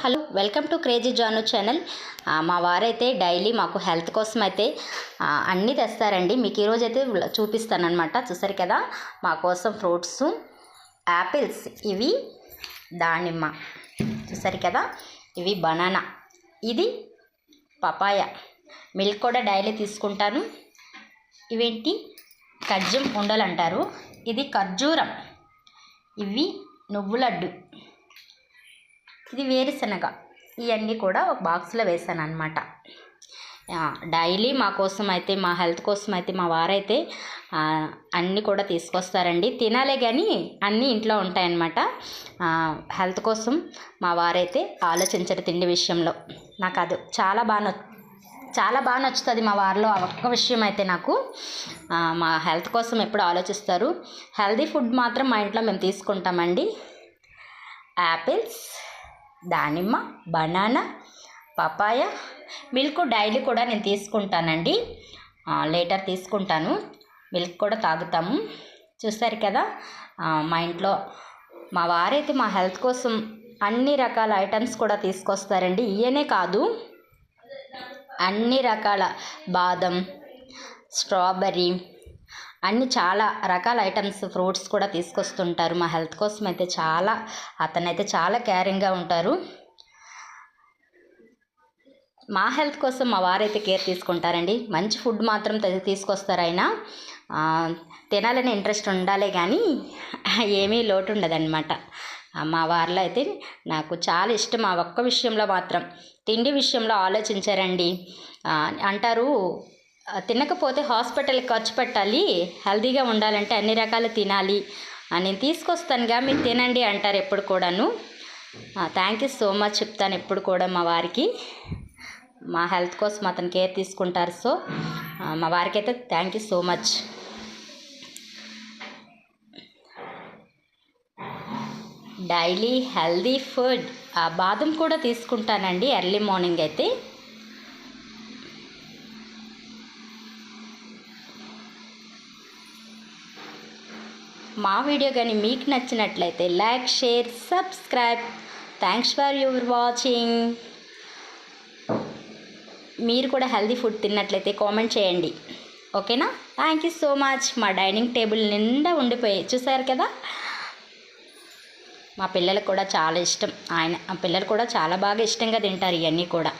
Hello welcome to crazy Janu channel. మా వారైతే daily మాకు హెల్త్ కోసం అయితే అన్నీ తెస్తారండి. మీకు ఈరోజు అయితే చూపిస్తాను అనమాట. చూసారు కదా, మా కోసం ఫ్రూట్స్, యాపిల్స్, ఇవి దానిమ్మ, చూసారు కదా, ఇవి బనానా, ఇది పపాయ, మిల్క్ కూడా డైలీ తీసుకుంటాను. ఇవేంటి ఖర్జూరం ఉండలు అంటారు, ఇది ఖర్జూరం, ఇవి నువ్వు లడ్డు, ఇది వేరుశనగ. ఇవన్నీ కూడా ఒక బాక్స్లో వేసాను అనమాట. డైలీ మా కోసం అయితే, మా హెల్త్ కోసం అయితే మా వారైతే అన్నీ కూడా తీసుకొస్తారండి. తినాలే కానీ అన్నీ ఇంట్లో ఉంటాయన్నమాట. హెల్త్ కోసం మా వారైతే ఆలోచించరు తిండి విషయంలో. నాకు అది చాలా బాగా నచ్చుతుంది మా వారిలో ఆ ఒక్క విషయం అయితే. నాకు మా హెల్త్ కోసం ఎప్పుడు ఆలోచిస్తారు. హెల్తీ ఫుడ్ మాత్రం మా ఇంట్లో మేము తీసుకుంటామండి. యాపిల్స్, దానిమ్మ, బనానా, పపాయ, మిల్క్ డైలీ కూడా నేను తీసుకుంటానండి. లీటర్ తీసుకుంటాను. మిల్క్ కూడా తాగుతాము. చూస్తారు కదా, మా ఇంట్లో మా వారైతే మా హెల్త్ కోసం అన్ని రకాల ఐటమ్స్ కూడా తీసుకొస్తారండి. ఇవనే కాదు, అన్ని రకాల బాదం, స్ట్రాబెర్రీ, అన్ని చాలా రకాల ఐటమ్స్, ఫ్రూట్స్ కూడా తీసుకొస్తుంటారు. మా హెల్త్ కోసం అయితే అతనైతే చాలా కేరింగ్గా ఉంటారు. మా హెల్త్ కోసం మా వారైతే కేర్ తీసుకుంటారండి. మంచి ఫుడ్ మాత్రం తీసుకొస్తారు. ఆయన తినాలని ఇంట్రెస్ట్ ఉండాలే కానీ ఏమీ లోటు ఉండదన్నమాట. మా వారిలో అయితే నాకు చాలా ఇష్టం. ఆ ఒక్క విషయంలో మాత్రం, తిండి విషయంలో ఆలోచించారండి. అంటారు, తినకపోతే హాస్పిటల్కి ఖర్చు పెట్టాలి, హెల్తీగా ఉండాలంటే అన్ని రకాలు తినాలి, నేను తీసుకొస్తానుగా మీరు తినండి అంటారు ఎప్పుడు కూడాను. థ్యాంక్ యూ సో మచ్ చెప్తాను ఎప్పుడు కూడా మా వారికి. మా హెల్త్ కోసం అతను కేర్ తీసుకుంటారు. సో మా వారికి అయితే thank you so much. Daily healthy food, బాదం కూడా తీసుకుంటానండి ఎర్లీ మార్నింగ్ అయితే. మా వీడియో కానీ మీకు నచ్చినట్లయితే like, share, subscribe. Thanks for your watching. మీరు కూడా హెల్దీ ఫుడ్ తిన్నట్లయితే కామెంట్ చేయండి, ఓకేనా? Thank you so much. మా డైనింగ్ టేబుల్ నిండా ఉండిపోయాయి, చూసారు కదా. మా పిల్లలకు కూడా చాలా ఇష్టం. పిల్లలు కూడా చాలా బాగా ఇష్టంగా తింటారు ఇవన్నీ కూడా.